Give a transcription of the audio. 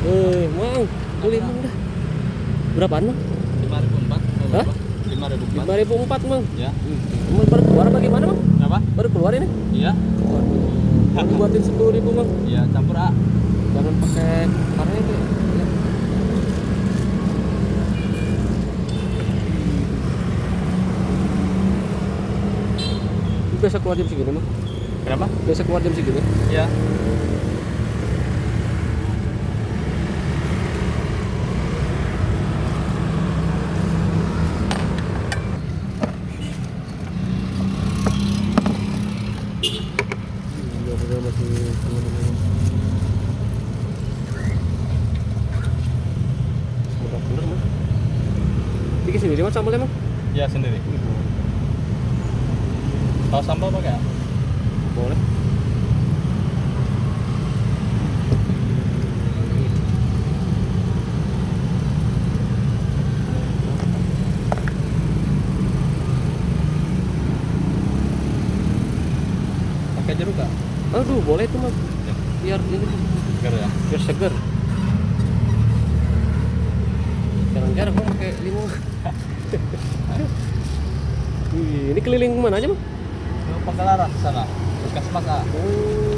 Mang, beli mang dah. Berapaan mang? 5.004. Hah? 5.004. 5.004 mang. Ya. Mang baru keluar apa gimana mang? Berapa? Baru keluar ini? Iya. Waduh, mau buatin 10.000 mang. Iya, campur A. Jangan pakai karet ya. Biasa keluar jam segini mang? Berapa? Biasa keluar jam segini? Iya. Udah masih mudah bener mang. Bikin sendiri mas sambalnya mang? Iya, sendiri. Tahu sambal pakai? Boleh. Pakai jeruk nggak? Aduh boleh tuh mang. Ya. Biar ini Segar ya. biar seger. Jarang-jarang mang pakai limau. Ini keliling mana aja mang? Ke Pagelaran sana. Puskesmas A. Oh